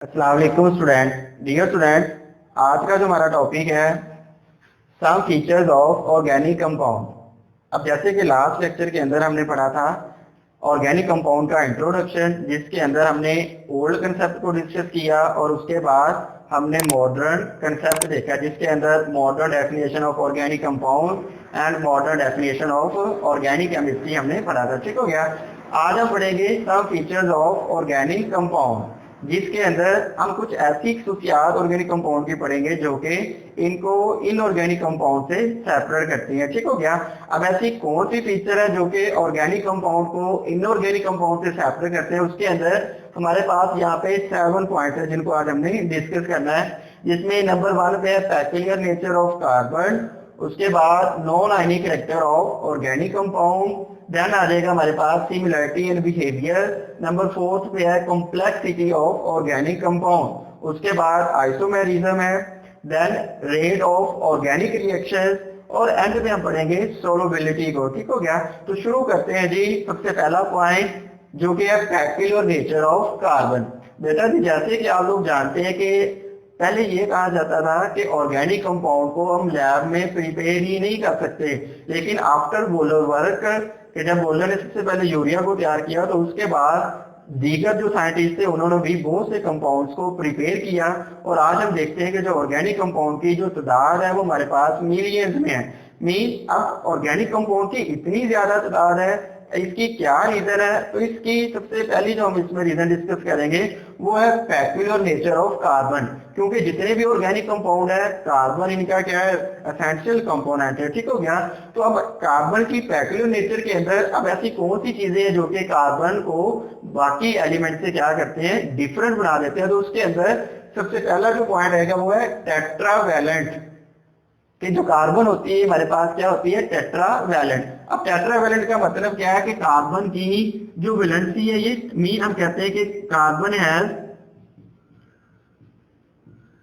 अस्सलाम वालेकुम student. Dear student, आज का जो हमारा टॉपिक है some features of organic compound. अब जैसे कि लास्ट लेक्चर के अंदर हमने पढ़ा था ऑर्गेनिक कंपाउंड का इंट्रोडक्शन, जिसके अंदर हमने ओल्ड कंसेप्ट को डिस्कस किया और उसके बाद हमने मॉडर्न कंसेप्ट देखा, जिसके अंदर modern definition of organic compound and modern definition of organic chemistry हमने पढ़ा था। ठीक हो गया। आज हम पढ़ेंगे some features of organic compound, जिसके अंदर हम कुछ ऐसी खसूसियात ऑर्गेनिक कंपाउंड की पढ़ेंगे जो कि इनको इनऑर्गेनिक कंपाउंड से सेपरेट करती हैं। ठीक हो गया। अब ऐसी कौन सी फीचर है जो कि ऑर्गेनिक कंपाउंड को इनऑर्गेनिक कंपाउंड से सेपरेट करते हैं, उसके अंदर हमारे पास यहाँ पे 7 पॉइंट है जिनको आज हमने डिस्कस करना है। जिसमें नंबर 1 पे है पेक्यूलियर नेचर ऑफ कार्बन, उसके बाद non ionic character of organic compound, then आ जाएगा हमारे पास सिमिलरिटी इन बिहेवियर, नंबर 4 पे है कॉम्प्लेक्सिटी ऑफ ऑर्गेनिक कंपाउंड, उसके बाद आइसोमेरिज्म है, then rate of organic reaction और एंड में हम पढ़ेंगे सोलबिलिटी को। ठीक हो गया। तो शुरू करते हैं जी। सबसे पहला पॉइंट जो कि है पेक्यूलियर नेचर ऑफ कार्बन। बेटा जी, जैसे कि आप लोग जानते हैं कि पहले ये कहा जाता था कि ऑर्गेनिक कंपाउंड को हम लैब में प्रिपेयर ही नहीं कर सकते, लेकिन आफ्टर बोलर वर्क कि जब बोलर ने सबसे पहले यूरिया को तैयार किया तो उसके बाद दीगर जो साइंटिस्ट थे उन्होंने भी बहुत से कंपाउंड्स को प्रिपेयर किया और आज हम देखते हैं कि जो ऑर्गेनिक कंपाउंड की जो तादाद है वो हमारे पास मिलियंस में है। मीन अब ऑर्गेनिक कंपाउंड की इतनी ज्यादा तादाद है, इसकी क्या रीजन है? तो इसकी सबसे पहली जो हम इसमें रीजन डिस्कस करेंगे वो है पेक्यूलियर नेचर ऑफ कार्बन, क्योंकि जितने भी ऑर्गेनिक कंपाउंड है कार्बन इनका क्या है, एसेंशियल कंपोनेंट है। ठीक हो गया। तो अब कार्बन की पेक्यूलियर नेचर के अंदर अब ऐसी कौन सी चीजें हैं जो कि कार्बन को बाकी एलिमेंट से क्या करते हैं, डिफरेंट बना देते हैं। तो उसके अंदर सबसे पहला जो पॉइंट रहेगा वो है टेट्रावैलेंट, कि जो कार्बन होती है हमारे पास क्या होती है, टेट्रावैलेंट। अब टेट्रावैलेंट का मतलब क्या है कि कार्बन की जो वैलेंसी है, ये मीन हम कहते हैं कि कार्बन हैज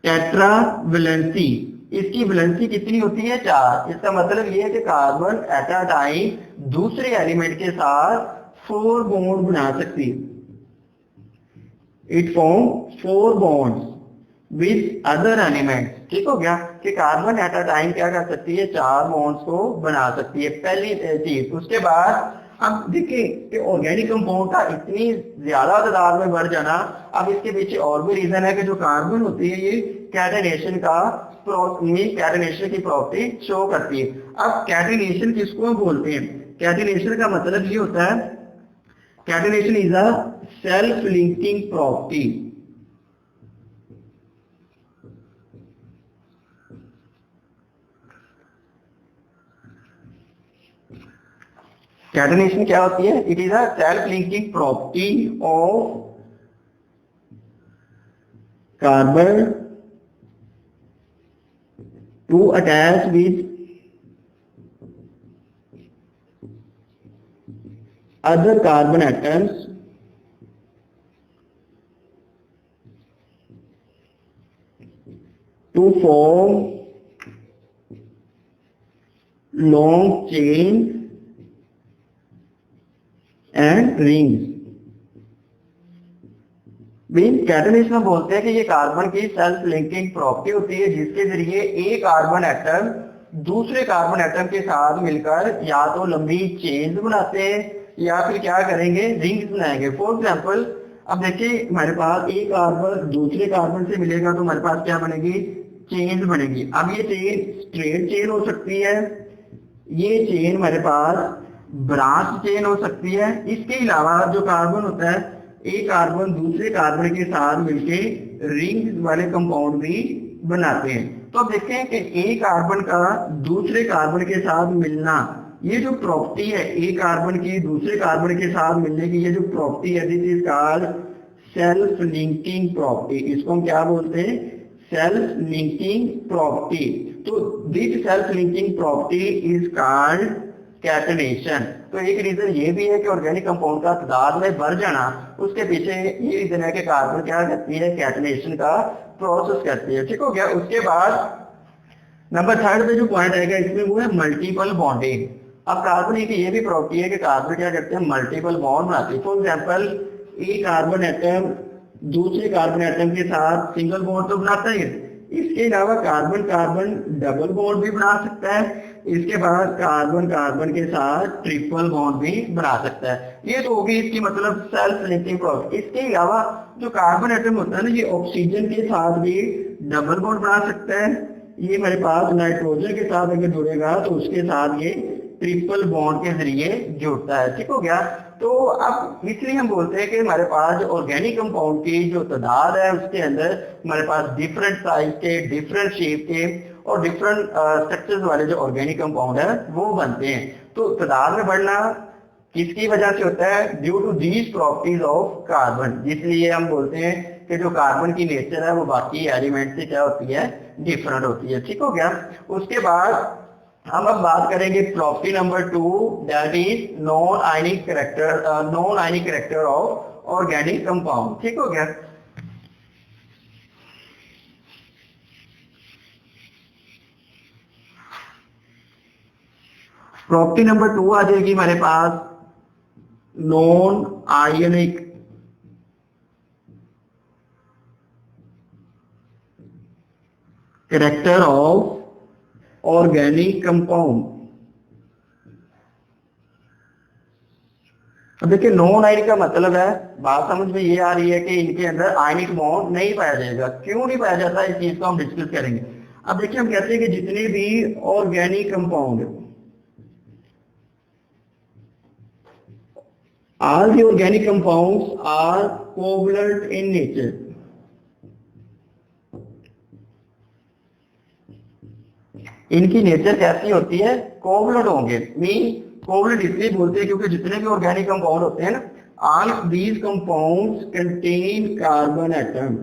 टेट्रावैलेंसी, इसकी वैलेंसी कितनी होती है, 4। इसका मतलब ये है कि कार्बन एट अ टाइम दूसरे एलिमेंट के साथ 4 बॉन्ड बना सकती है। It form 4 bonds with other element. ठीक हो गया कि कार्बन एट अ टाइम क्या कर सकती है, 4 बॉन्ड्स को बना सकती है, पहली चीज। उसके बाद अब देखिए कि ऑर्गेनिक कंपाउंड का इतनी ज्यादा तादाद में बढ़ जाना, अब इसके पीछे और भी रीजन है कि जो कार्बन होती है ये कैटेनेशन का कैटेनेशन की प्रॉपर्टी शो करती है। अब कैटेनेशन किसको हम बोलते हैं? कैटेनेशन का मतलब ये होता है, catenation is a self linking property. Catenation क्या होती है? It is a self linking property of carbon to attach with other carbon atoms to form long chain and rings। Mean catalyst में बोलते हैं कि ये कार्बन की सेल्फ लिंकिंग प्रॉपर्टी होती है, जिसके जरिए एक कार्बन एटम दूसरे कार्बन एटम के साथ मिलकर या तो लंबी चेन्स बनाते हैं या फिर क्या करेंगे, रिंग्स बनाएंगे। फॉर एग्जांपल अब देखिए हमारे पास एक कार्बन दूसरे कार्बन से मिलेगा तो हमारे पास क्या बनेगी, चेन्स बनेगी। अब ये चेन स्ट्रेट चेन हो सकती है, ये चेन हमारे पास ब्रांच चेन हो सकती है। इसके अलावा जो कार्बन होता है, एक कार्बन दूसरे कार्बन के साथ मिलके रिंग वाले कंपाउंड भी बनाते हैं। तो अब देखते हैं कि एक कार्बन का दूसरे कार्बन के साथ मिलना, ये जो प्रॉपर्टी है एक कार्बन की दूसरे कार्बन के साथ मिलने की, ये जो प्रॉपर्टी है this is called self linking property. इसको हम क्या बोलते हैं, सेल्फ लिंकिंग प्रॉपर्टी। तो this self linking property is called catenation. तो एक रीजन ये भी है कि ऑर्गेनिक कंपाउंड का तादाद में बढ़ जाना, उसके पीछे ये रीजन है कि कार्बन क्या करती है, कैटेनेशन का प्रोसेस करती है। ठीक हो गया। उसके बाद नंबर 3 पे जो पॉइंट आएगा इसमें वो है मल्टीपल बॉन्डिंग। अब कार्बन की ये भी प्रॉपर्टी है कि कार्बन क्या करते हैं, मल्टीपल बॉन्ड बनाते हैं। फॉर एग्जाम्पल एक कार्बन एटम दूसरे कार्बन एटम के साथ सिंगल बॉन्ड तो बनाता ही है, इसके अलावा कार्बन कार्बन डबल बॉन्ड भी बना सकता है, इसके बाद कार्बन कार्बन के साथ ट्रिपल बॉन्ड भी बना सकता है। ये तो होगी इसकी मतलब सेल्फ लिंकिंग प्रॉपर्टी। इसके अलावा जो कार्बन एटम होता है ना, ये ऑक्सीजन के साथ भी डबल बॉन्ड बना सकता है। ये मेरे पास नाइट्रोजन के साथ अगर जुड़ेगा तो उसके साथ ये ट्रिपल बॉन्ड के जरिए जुड़ता है। ठीक हो गया। तो अब इसलिए हम बोलते हैं कि हमारे पास ऑर्गेनिक कंपाउंड की जो तादाद है उसके अंदर हमारे पास डिफरेंट साइज के, डिफरेंट शेप के और डिफरेंट स्ट्रक्चर्स वाले जो ऑर्गेनिक कंपाउंड है वो बनते हैं। तो तादाद में बढ़ना किसकी वजह से होता है? Due to these properties of carbon. इसलिए हम बोलते हैं कि जो कार्बन की नेचर है वो बाकी एलिमेंट से क्या होती है? डिफरेंट होती है। ठीक हो गया। उसके बाद हम अब बात करेंगे property number 2, that is non ionic character of organic compound. ठीक हो गया। प्रॉपर्टी नंबर 2 आ जाएगी हमारे पास non ionic character of organic compound. अब देखिए नॉन आयनिक का मतलब है, बात समझ में ये आ रही है कि इनके अंदर आयनिक बॉन्ड नहीं पाया जाएगा। क्यों नहीं पाया जाता, इस चीज को हम डिस्कस करेंगे। अब देखिए हम कहते हैं कि जितने भी organic compound, all the organic compounds are covalent in nature। इनकी नेचर कैसी होती है? कोवलेंट होंगे। मीन कोवलेंट इसलिए बोलते हैं क्योंकि जितने भी ऑर्गेनिक कंपाउंड होते हैं ना, all these compounds contain carbon atom.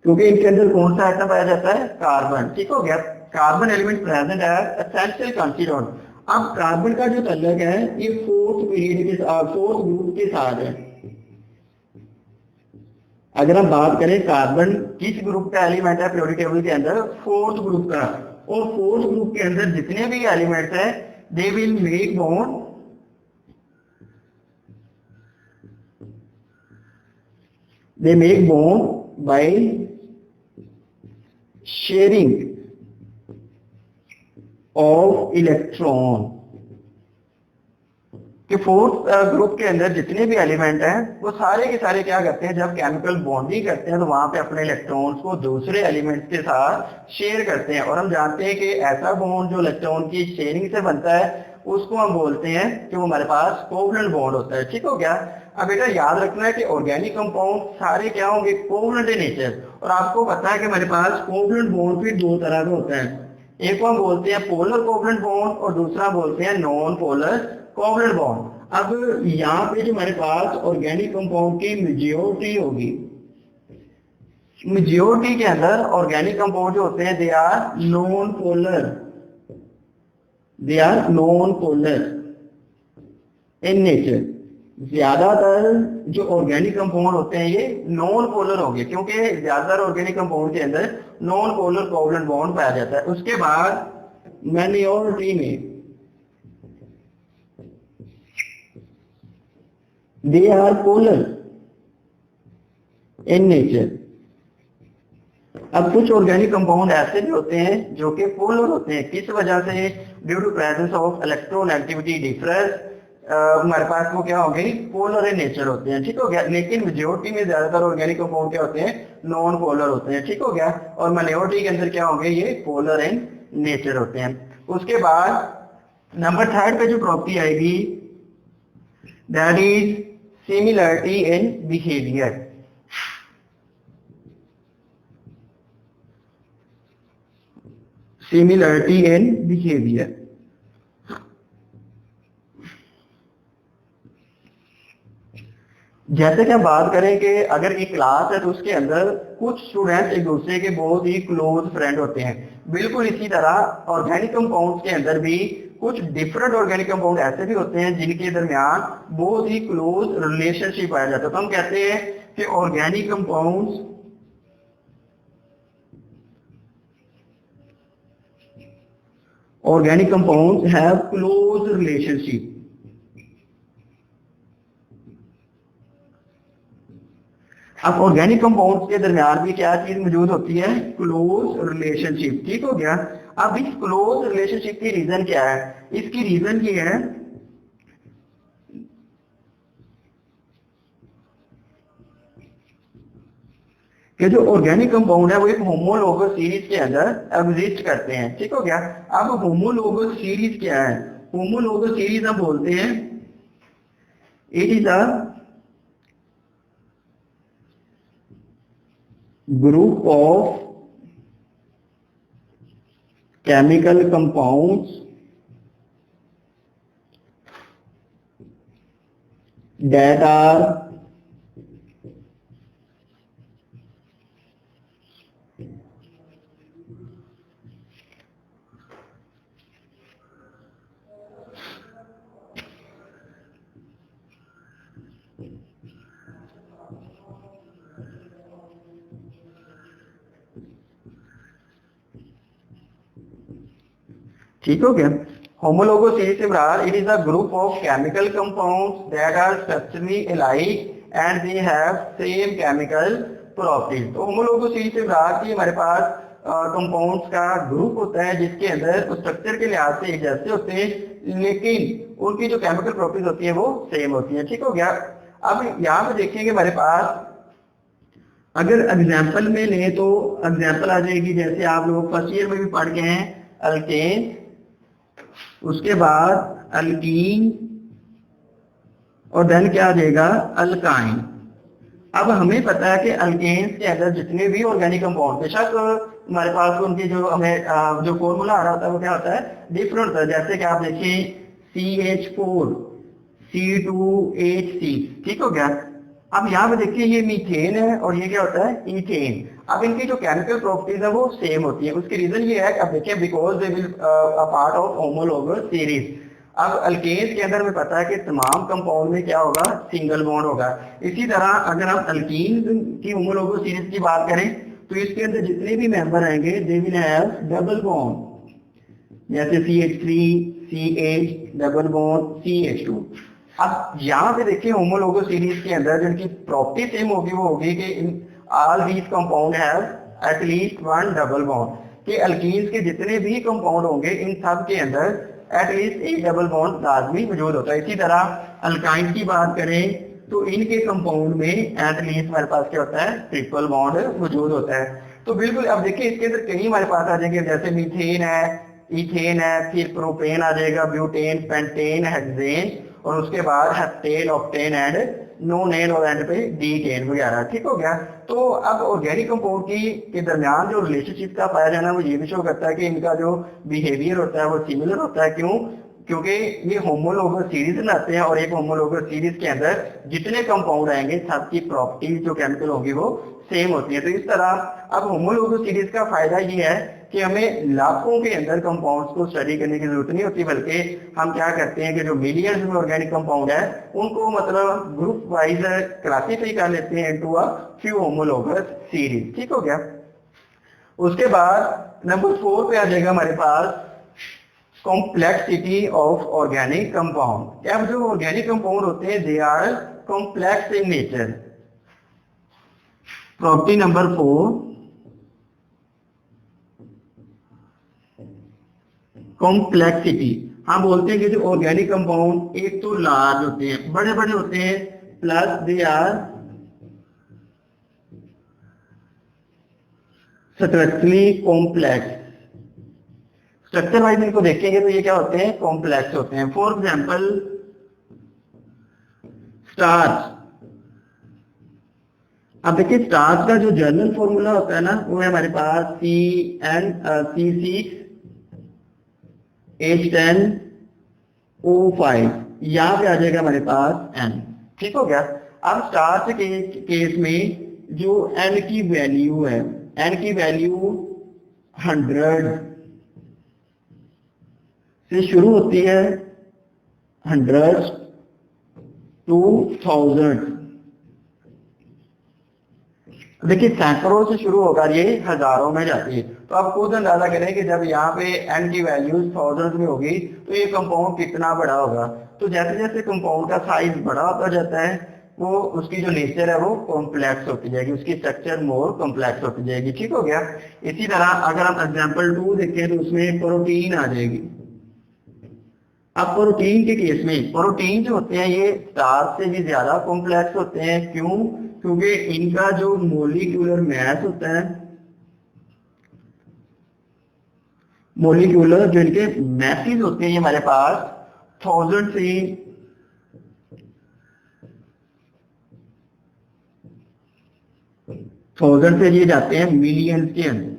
क्योंकि इनके अंदर कौन सा एटम पाया जाता है? कार्बन। ठीक हो गया। Carbon element present as essential constituent. अब कार्बन का जो तल्लक है ये फोर्थ ग्रुप के साथ है। अगर हम बात करें कार्बन किस ग्रुप का एलिमेंट है पीरियोडिक टेबल के अंदर? फोर्थ ग्रुप का। और फोर्थ ग्रुप के अंदर जितने भी एलिमेंट्स हैं they will make bond, they make bond by sharing of electron। कि फोर्थ ग्रुप के अंदर जितने भी एलिमेंट हैं वो सारे के सारे क्या करते हैं? जब केमिकल बॉन्डिंग करते हैं तो वहां पे अपने इलेक्ट्रॉन्स को दूसरे एलिमेंट्स के साथ शेयर करते हैं। और हम जानते हैं कि ऐसा बॉन्ड जो इलेक्ट्रॉन की शेयरिंग से बनता है उसको हम बोलते हैं कि वो हमारे पास कोवलेंट बॉन्ड होता है। ठीक हो गया। अब बेटा याद रखना है कि ऑर्गेनिक कंपाउंड सारे क्या होंगे? Covalent in nature. और आपको पता है कि हमारे पास कोवलेंट बॉन्ड भी दो तरह का होता है। एक को हम बोलते हैं पोलर कोवलेंट बॉन्ड और दूसरा बोलते हैं नॉन पोलर कोवलेंट बॉन्ड। अब यहाँ पे जो हमारे पास ऑर्गेनिक कंपाउंड की मेजॉरिटी होगी, मेजॉरिटी के अंदर ऑर्गेनिक कंपाउंड जो होते हैं they are non polar, they are non polar in nature. ज्यादातर जो ऑर्गेनिक कंपाउंड होते हैं ये नॉन पोलर होंगे क्योंकि ज्यादातर ऑर्गेनिक कंपाउंड के अंदर नॉन पोलर कोवलेंट बॉन्ड पाया जाता है। उसके बाद माइनॉरिटी में they are polar in nature. अब कुछ ऑर्गेनिक कंपाउंड ऐसे भी होते हैं जो कि पोलर होते हैं। किस वजह से? Due to presence of electronegativity difference हमारे पास वो क्या हो गई? पोलर इन नेचर होते हैं। ठीक हो गया। लेकिन मेजोरिटी में ज्यादातर ऑर्गेनिक कंपाउंड क्या होते हैं? नॉन पोलर होते हैं। ठीक हो गया। और माइनॉरिटी के अंदर क्या होंगे? ये पोलर इन नेचर होते हैं। उसके बाद नंबर 3 पे जो प्रॉपर्टी आएगी that is similarity in behaviour. Similarity in behaviour. जैसे कि हम बात करें कि अगर एक क्लास है तो उसके अंदर कुछ स्टूडेंट्स एक दूसरे के बहुत ही क्लोज फ्रेंड होते हैं। बिल्कुल इसी तरह ऑर्गेनिक कंपाउंड्स के अंदर भी कुछ डिफरेंट ऑर्गेनिक कंपाउंड ऐसे भी होते हैं जिनके दरमियान बहुत ही क्लोज रिलेशनशिप पाया जाता है। तो हम कहते हैं कि organic compounds have close relationship अब ऑर्गेनिक कंपाउंड्स के दरमियान भी क्या चीज मौजूद होती है, क्लोज रिलेशनशिप। ठीक हो गया। अब इस क्लोज रिलेशनशिप की रीजन क्या है, इसकी रीजन ये है कि जो ऑर्गेनिक कंपाउंड है वो एक होमोलोगस सीरीज के अंदर एग्जिस्ट करते हैं। ठीक हो गया। अब होमोलोगस सीरीज क्या है, होमोलोगस सीरीज हम बोलते हैं it is a group of chemical compounds that are ठीक हो गया। होमोलोगस सीरीज से बराबर it is a group of chemical compounds that are structurally alike and they have same chemical properties. तो होमोलोगस सीरीज से बराबर की हमारे पास कंपाउंड्स का ग्रुप होता है जिसके अंदर स्ट्रक्चर के लिहाज से एक जैसे होते हैं लेकिन उनकी जो केमिकल प्रॉपर्टीज होती है वो सेम होती है। ठीक हो गया। अब यहाँ पे देखेंगे हमारे पास अगर एग्जाम्पल में लें तो एग्जाम्पल आ जाएगी, जैसे आप लोग फर्स्ट ईयर में भी पढ़ गए हैं अल्केन, उसके बाद अल्कीन और देन क्या आ जाएगा अल्काइन। अब हमें पता है कि अल्केन्स के अंदर जितने भी ऑर्गेनिक कंपाउंड, बेशक हमारे पास उनकी जो हमें जो फॉर्मूला आ रहा होता है वो क्या होता है, डिफरेंट होता है। जैसे कि आप देखिए CH4 C2H6। ठीक हो गया। अब यहाँ पे देखिए ये मीथेन है और ये क्या होता है इथेन। अब इनकी जो केमिकल प्रॉपर्टीज है वो सेम होती है। उसकी रीजन ये है कि अब देखिए because they will a part of homologous series. अब अल्केन्स के अंदर हमें पता है कि तमाम कंपाउंड में क्या होगा, सिंगल बॉन्ड होगा। इसी तरह अगर हम अल्कीन की होमोलोगस सीरीज की बात करें तो इसके अंदर जितने भी मेंबर आएंगे they will have double bond, जैसे CH3 CH double bond CH2। अब यहाँ पे देखिए होमोलोगस सीरीज के अंदर जिनकी प्रॉपर्टी सेम होगी वो होगी कि all these compound have at least one double bond, कि अल्कीन्स के जितने भी कंपाउंड होंगे इन सब के अंदर एटलीस्ट एक डबल बॉन्ड लाजमी मौजूद होता है। इसी तरह अल्काइन की बात करें तो इनके कंपाउंड में एटलीस्ट हमारे पास क्या होता है, ट्रिपल बॉन्ड मौजूद होता है। तो बिल्कुल अब देखिए इसके अंदर कई हमारे पास आ जाएंगे, जैसे मीथेन है, इथेन है, फिर प्रोपेन आ जाएगा, ब्यूटेन, पेंटेन, हेक्सेन और उसके बाद हेप्टेन, ऑक्टेन एंड नोनेन और एंड पे डीटेन वगैरह। ठीक हो गया। तो अब ऑर्गेनिक कंपाउंड की के दरमियान जो रिलेशनशिप का पाया जाना वो ये भी शो करता है कि इनका जो बिहेवियर होता है वो सिमिलर होता है। क्यों? क्योंकि ये होमोलोगस सीरीज बनाते हैं और एक होमोलोगस सीरीज के अंदर जितने कंपाउंड आएंगे सबकी प्रॉपर्टी जो केमिकल होगी वो सेम होती है। तो इस तरह अब होमोलोगस सीरीज का फायदा ये है कि हमें लाखों के अंदर कंपाउंड्स को स्टडी करने की जरूरत नहीं होती, बल्कि हम क्या करते हैं कि जो मिलियंस में ऑर्गेनिक कंपाउंड है उनको मतलब ग्रुप वाइज क्लासीफाई कर लेते हैं into a few homologous series. ठीक हो गया। उसके बाद नंबर 4 पे आ जाएगा हमारे पास कॉम्प्लेक्सिटी ऑफ ऑर्गेनिक कंपाउंड। अब जो ऑर्गेनिक कंपाउंड होते हैं they are complex in nature. Property number 4 complexity. हम बोलते हैं कि जो ऑर्गेनिक कंपाउंड एक तो लार्ज होते हैं, बड़े बड़े होते हैं, plus they are structurally complex. Structure wise इनको देखेंगे तो ये क्या होते हैं, कॉम्प्लेक्स होते हैं। For example starch. अब देखिए स्टार्च का जो जर्नल फॉर्मूला होता है ना वो है हमारे पास C6H10O5, यहाँ पे आ जाएगा हमारे पास N। ठीक हो गया। अब स्टार्च के केस में जो N की वैल्यू है, N की वैल्यू 100 से शुरू होती है, 100 to 1000। देखिए सैकड़ों से शुरू होकर ये हजारों में जाती है। तो आप खुद अंदाजा करें कि जब यहाँ पे n की वैल्यू थाउजेंड में होगी तो ये कंपाउंड कितना बड़ा होगा। तो जैसे जैसे कंपाउंड का साइज बड़ा होता जाता है वो उसकी जो नेचर है वो कॉम्प्लेक्स होती जाएगी, उसकी स्ट्रक्चर मोर कॉम्प्लेक्स होती जाएगी। ठीक हो गया। इसी तरह अगर हम एग्जांपल 2 देखें तो उसमें प्रोटीन आ जाएगी। अब प्रोटीन के केस में प्रोटीन जो होते हैं ये स्टार्च से भी ज्यादा कॉम्प्लेक्स होते हैं। क्यों? क्योंकि इनका जो मोलिक्यूलर मैस होता है, मोलिक्यूलर जो इनके मैसेज होते हैं ये हमारे पास 1000 से ये जाते हैं मिलियंस के अंदर।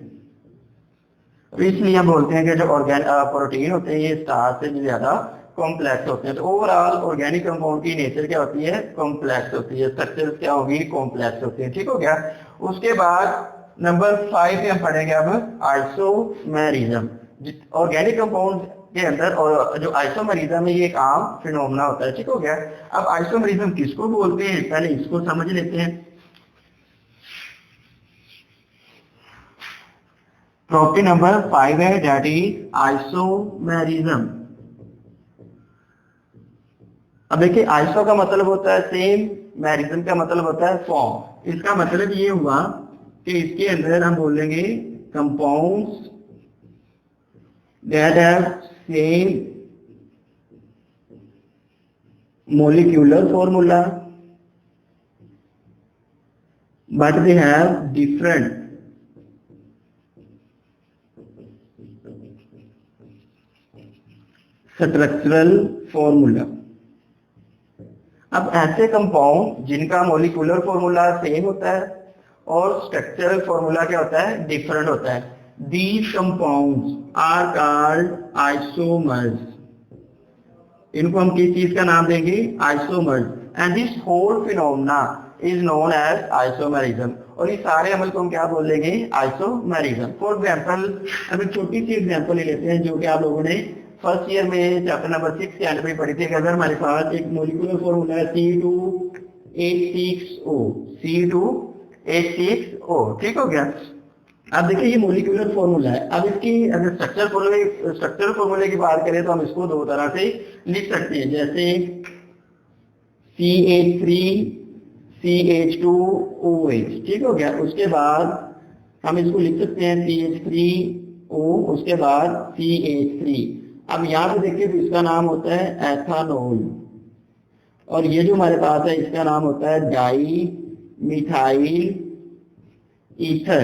तो इसलिए हम बोलते हैं कि जो प्रोटीन होते हैं ये स्टार्च से भी ज्यादा कॉम्प्लेक्स होते हैं। तो ओवरऑल ऑर्गेनिक कंपाउंड की नेचर क्या होती है? कॉम्प्लेक्स होती है, स्ट्रक्चर क्या होगी? कॉम्प्लेक्स होती है। ठीक हो गया। उसके बाद नंबर 5 पे हम पढ़ेंगे अब आइसोमेरिज्म। ऑर्गेनिक कंपाउंड के अंदर और जो आइसोमेरिज्म है ये एक आम फिनोमेना होता है। ठीक हो गया। अब आइसोमेरिज्म किसको बोलते हैं पहले इसको समझ लेते हैं। प्रॉपर्टी नंबर 5 है दैट इज आइसोमेरिज्म। अब देखिए आइसो का मतलब होता है सेम, मैरिज्म का मतलब होता है फॉर्म। इसका मतलब ये हुआ कि इसके अंदर हम बोलेंगे compounds that have same molecular formula but they have different structural formula. अब ऐसे कंपाउंड जिनका मोलिकुलर फॉर्मूला सेम होता है और स्ट्रक्चरल फॉर्मूला क्या होता है? डिफरेंट होता है। These compounds are called isomers. इनको हम किस चीज का नाम देंगे? Isomers. And this whole phenomena is known as isomerism. और ये सारे अमल को हम क्या बोलेंगे? आइसोमेरिज्म। फॉर एग्जाम्पल अब एक छोटी सी एग्जाम्पल ले लेते हैं जो कि आप लोगों ने फर्स्ट ईयर में चैप्टर नंबर 6 के एंड में पढ़ी थी। अगर हमारे पास एक मोलिकुलर फॉर्मूला है C2H6O, C2H6O। ठीक हो गया। अब देखिए ये मोलिकुलर फॉर्मूला है। अब इसकी अगर स्ट्रक्चरल फॉर्मूले की बात करें तो हम इसको दो तरह से लिख सकते हैं, जैसे CH3CH2OH। ठीक हो गया। उसके बाद हम इसको लिख सकते हैं CH3O, उसके बाद CH3। अब यहाँ पे देखिए तो इसका नाम होता है एथानॉल, और ये जो हमारे पास है इसका नाम होता है डाई मिथाइल ईथर।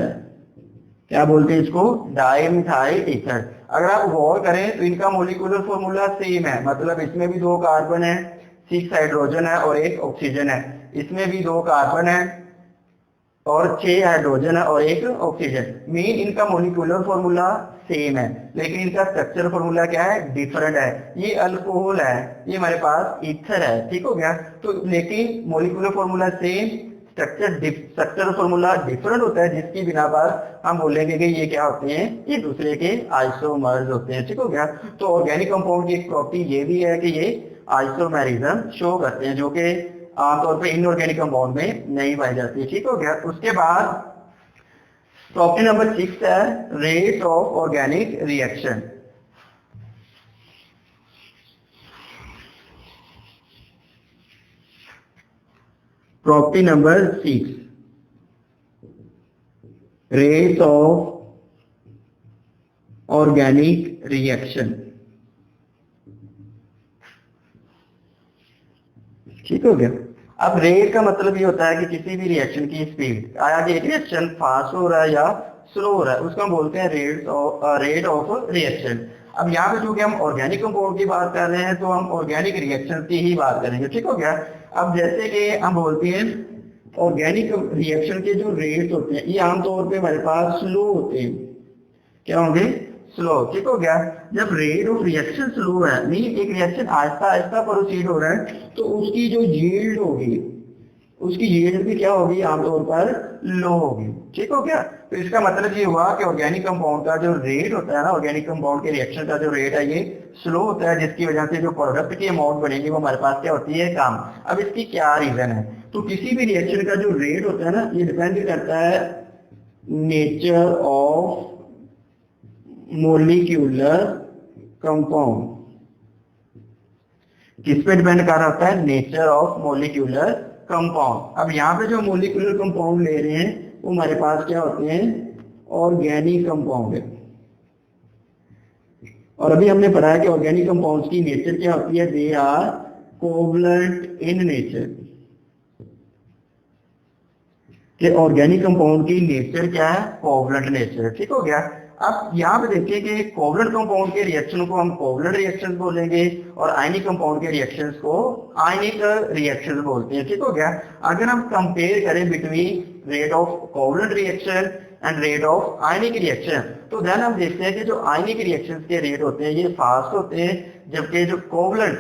क्या बोलते हैं इसको? Di methyl ether. अगर आप गौर करें तो इनका मोलिकुलर फॉर्मूला सेम है, मतलब इसमें भी 2 कार्बन है, 6 हाइड्रोजन है और 1 ऑक्सीजन है। इसमें भी 2 कार्बन है और 6 हाइड्रोजन है और 1 ऑक्सीजन। मीन इनका मोलिकुलर फॉर्मूला सेम है लेकिन इनका स्ट्रक्चर फॉर्मूला क्या है? डिफरेंट है। ये अल्कोहल है, ये हमारे पास ईथर है। ठीक हो गया। तो लेकिन molecular formula same, structure formula different होता है, जिसकी बिना पर हम बोलेंगे कि ये क्या होते हैं? ये दूसरे के आइसोमर्स होते हैं। ठीक हो गया। तो ऑर्गेनिक कंपाउंड की एक प्रॉपर्टी ये भी है कि ये आइसोमेरिज्म शो करते हैं, जो कि आमतौर पर इनऑर्गेनिक कंपाउंड में नहीं पाई जाती। ठीक हो गया। उसके बाद प्रॉपर्टी नंबर 6 है rate of organic reaction. Property number 6 rate of organic reaction. ठीक हो गया। अब रेट का मतलब ये होता है कि किसी भी रिएक्शन की स्पीड, आया कि एक रिएक्शन फास्ट हो रहा है या स्लो हो रहा है, उसको हम बोलते हैं रेट ऑफ रिएक्शन। अब यहाँ पे चूंकि हम ऑर्गेनिक कंपाउंड की बात कर रहे हैं तो हम ऑर्गेनिक रिएक्शन की ही बात करेंगे। ठीक हो गया। अब जैसे कि हम बोलते हैं ऑर्गेनिक रिएक्शन के जो रेट होते हैं ये आमतौर पे हमारे पास स्लो होते हैं। क्या होंगे? स्लो। ठीक हो गया। जब रेट ऑफ रिएक्शन स्लो है, मीन एक रिएक्शन आहिस्ता आहिस्ता प्रोसीड हो रहा है, तो उसकी जो यील्ड होगी, उसकी यील्ड भी क्या होगी? आमतौर पर लो होगी। ठीक हो गया। तो इसका मतलब ये हुआ कि ऑर्गेनिक कंपाउंड का जो रेट होता है ना, ऑर्गेनिक कंपाउंड के रिएक्शन का जो रेट है ये स्लो होता है, जिसकी वजह से जो प्रोडक्ट की अमाउंट बनेगी वो हमारे पास क्या होती है? कम। अब इसकी क्या रीजन है? तो किसी भी रिएक्शन का जो रेट होता है ना, ये डिपेंड करता है नेचर ऑफ मोलिक्यूलर कंपाउंड। किस पे डिपेंड कर रहा होता है? Nature of molecular compound. अब यहाँ पे जो मोलिकुलर कंपाउंड ले रहे हैं वो हमारे पास क्या होते हैं, ऑर्गेनिक कंपाउंड है। और अभी हमने पढ़ा है कि ऑर्गेनिक कंपाउंड्स की नेचर क्या होती है, they are covalent in nature. कि ऑर्गेनिक कंपाउंड की नेचर क्या है, कोवलेंट नेचर। ठीक हो गया। अब यहाँ पे देखिए कि कोवलेंट कंपाउंड के रिएक्शन को हम कोवलेंट रिएक्शंस बोलेंगे और आयनिक कंपाउंड के रिएक्शंस को आयनिक रिएक्शंस बोलते हैं। ठीक हो गया। अगर हम कंपेयर करें between rate of covalent reaction and rate of ionic reaction, तो देन हम देखते हैं कि जो आयनिक रिएक्शंस के रेट होते हैं ये फास्ट होते हैं, जबकि जो कोवलेंट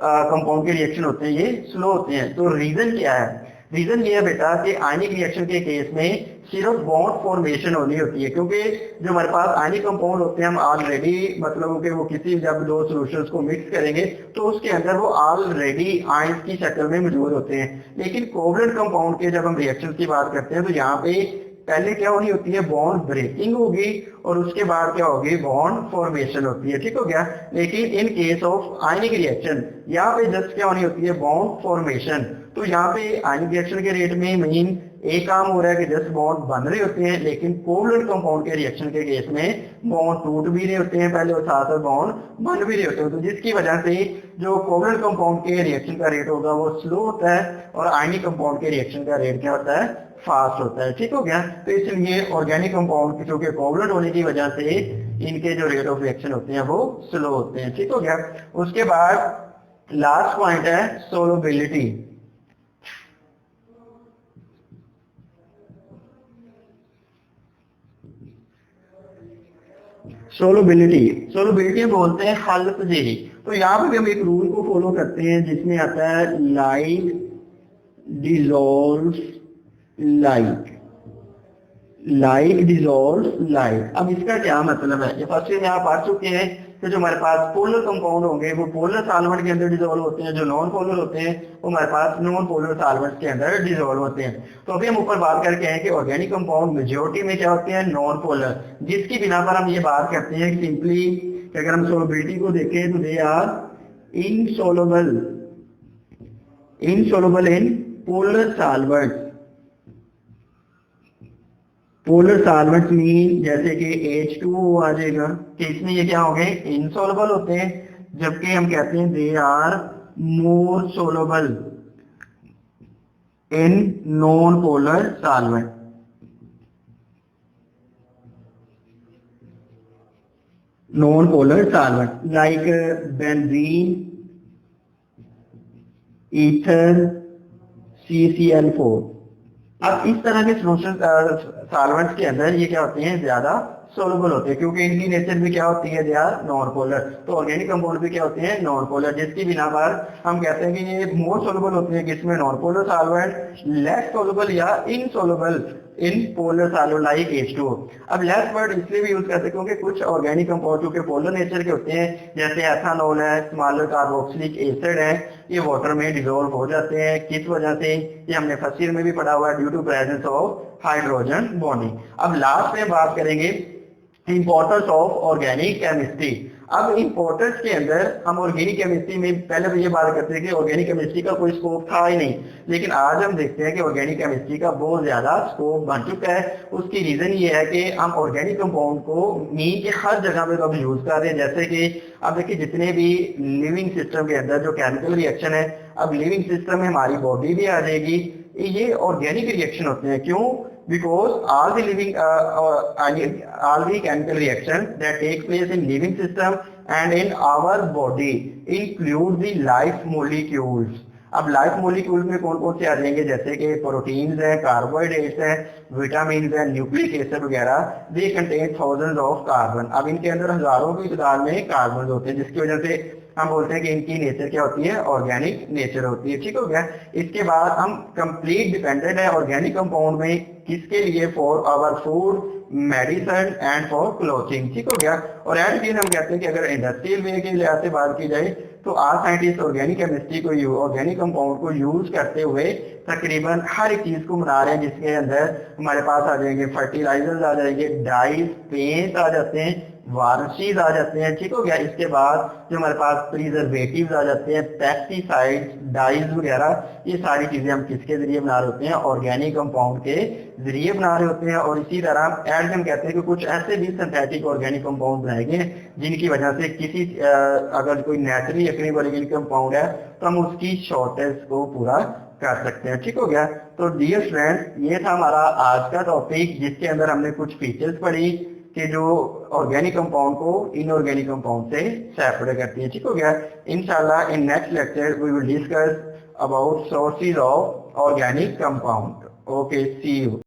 कंपाउंड के रिएक्शन होते हैं ये स्लो होते हैं। तो रीजन क्या है, रीजन ये है बेटा कि आयनिक रिएक्शन के केस में सिर्फ बॉन्ड फॉर्मेशन होनी होती है, क्योंकि जो हमारे पास आयनिक कंपाउंड होते हैं हम ऑलरेडी मतलब कि वो किसी जब दो सॉल्यूशंस को मिक्स करेंगे तो उसके अंदर वो ऑलरेडी आयंस की शक्ल में मौजूद होते हैं। लेकिन कोवलेंट कंपाउंड के जब हम रिएक्शन की बात करते हैं तो यहाँ पे पहले क्या होनी होती है, बॉन्ड ब्रेकिंग होगी और उसके बाद क्या होगी, बॉन्ड फॉर्मेशन होती है। ठीक हो गया। लेकिन in case of ionic reaction यहाँ पे जस्ट क्या होनी होती है, बॉन्ड फॉर्मेशन। तो यहाँ पे आयनिक रिएक्शन के रेट में मेन एक काम हो रहा है कि जस्ट बॉन्ड बन रहे होते हैं, लेकिन कोवलेंट कंपाउंड के रिएक्शन के केस में बॉन्ड टूट भी रहे होते हैं पहले और साथ साथ बॉन्ड बन भी रहे होते हैं। तो जिसकी वजह से जो कोवलेंट कंपाउंड के रिएक्शन का रेट होगा वो स्लो होता है और आयनिक कंपाउंड के रिएक्शन का रेट क्या होता है, फास्ट होता है। ठीक हो गया। तो इसलिए ऑर्गेनिक कंपाउंड क्योंकि कोवलेंट होने की वजह से इनके जो रेट ऑफ रिएक्शन होते हैं वो स्लो होते हैं। ठीक हो गया। उसके बाद लास्ट पॉइंट है सोलबिलिटी। सोलबिलिटी बोलते हैं हल्क जेरी। तो यहाँ पे भी हम एक रूल को फॉलो करते हैं जिसमें आता है like dissolve like, like dissolve like. अब इसका क्या मतलब है, ये फर्स्ट में आप पढ़ चुके हैं कि जो हमारे पास पोलर कंपाउंड होंगे वो पोलर सॉल्वेंट के अंदर डिजोल्व होते हैं, जो नॉन पोलर होते हैं वो हमारे पास नॉन पोलर सॉल्वेंट के अंदर डिजोल्व होते हैं। तो अभी हम ऊपर बात करके हैं कि ऑर्गेनिक कंपाउंड मेजोरिटी में क्या होते हैं, नॉन पोलर, जिसकी बिना पर हम ये बात करते हैं सिंपली कि अगर हम सोलबिलिटी को देखें तो they are insoluble, insoluble in polar solvent. Polar solvent mean जैसे कि H2O आ जाएगा कि इसमें ये क्या हो गए, इनसोलुबल होते हैं, जबकि हम कहते हैं they are more soluble in non polar solvent. Non polar solvent like benzene, ether, CCl4। अब इस तरह के सॉल्यूशन सॉल्वेंट्स के अंदर ये क्या होते हैं, ज्यादा सोलुबल होते हैं, क्योंकि इनकी नेचर भी क्या होती है, दे आर नॉन पोलर। तो ऑर्गेनिक कंपाउंड भी क्या होते हैं, नॉन पोलर, जिसकी बिना पर हम कहते हैं कि ये मोर सोलुबल होते हैं किसमें, non polar solvent, less soluble या insoluble in polar solvent like H2O। अब लेस वर्ड इसलिए भी यूज करते हैं क्योंकि कुछ ऑर्गेनिक कंपाउंड जो कि पोलर नेचर के होते हैं, जैसे एथानॉल है, स्मॉलर कार्बोक्सिलिक एसिड है, ये वाटर में डिसॉल्व हो जाते हैं। किस वजह से, ये हमने फर्स्ट ईयर में भी पढ़ा हुआ है, due to presence of hydrogen bonding. अब लास्ट में बात करेंगे इंपॉर्टेंस ऑफ ऑर्गेनिक केमिस्ट्री। अब इंपॉर्टेंस के अंदर हम ऑर्गेनिक केमिस्ट्री में पहले तो ये बात करते हैं कि ऑर्गेनिक केमिस्ट्री का कोई स्कोप था ही नहीं, लेकिन आज हम देखते हैं कि ऑर्गेनिक केमिस्ट्री का बहुत ज्यादा स्कोप बन चुका है। उसकी रीजन ये है कि हम ऑर्गेनिक कंपाउंड को मीन के हर जगह पे अब यूज कर रहे हैं। जैसे कि अब देखिए जितने भी लिविंग सिस्टम के अंदर जो केमिकल रिएक्शन है, अब लिविंग सिस्टम में हमारी बॉडी भी आ जाएगी, ये ऑर्गेनिक रिएक्शन होते हैं। क्यों? because all the living all the chemical reactions that take place in living system and in our body include the life molecules। अब लाइफ मोलिक्यूल में कौन कौन से आ जाएंगे, जैसे कि प्रोटीन्स है, कार्बोहाइड्रेट्स है, विटामिन है, न्यूक्लिक एसिड वगैरह, they contain thousands of carbon. अब इनके अंदर हजारों की तादाद में कार्बन होते हैं, जिसकी वजह से हम बोलते हैं कि इनकी नेचर क्या होती है, ऑर्गेनिक नेचर होती है। ठीक हो गया। इसके बाद हम कंप्लीट डिपेंडेंट है ऑर्गेनिक कंपाउंड में किसके लिए, for our food, medicine and for clothing. ठीक हो गया। और एट दिन हम कहते हैं कि अगर इंडस्ट्रियल वे के लिहाज से बात की जाए तो आज साइंटिस्ट ऑर्गेनिक केमिस्ट्री को, ऑर्गेनिक कंपाउंड को यूज करते हुए तकरीबन हर एक चीज को बना रहे हैं, जिसके अंदर हमारे पास आ जाएंगे फर्टिलाइजर्स आ जाएंगे, डाइज, पेंट आ जाते हैं, वारशीज आ जाते हैं, ठीक हो गया। इसके बाद जो हमारे पास प्रिजर्वेटिव्स आ जाते हैं, पेस्टिसाइड्स, डाइज वगैरह, ये सारी चीजें हम किसके जरिए बना रहे होते हैं, ऑर्गेनिक कंपाउंड के जरिए बना रहे होते हैं। और इसी तरह एड हम कहते हैं कि कुछ ऐसे भी सिंथेटिक ऑर्गेनिक कंपाउंड बनाए गए जिनकी वजह से किसी अगर कोई नेचुरली अकरिंग ऑर्गेनिक कंपाउंड है तो हम उसकी शॉर्टेज को पूरा कर सकते हैं, ठीक हो गया। तो डियर स्टूडेंट, ये था हमारा आज का टॉपिक जिसके अंदर हमने कुछ फीचर्स पढ़ी कि जो ऑर्गेनिक कंपाउंड को इनऑर्गेनिक कंपाउंड से सेपरेट करती है, ठीक हो गया। इंशाल्लाह in next lecture we will discuss about sources of organic compound. Okay, see you.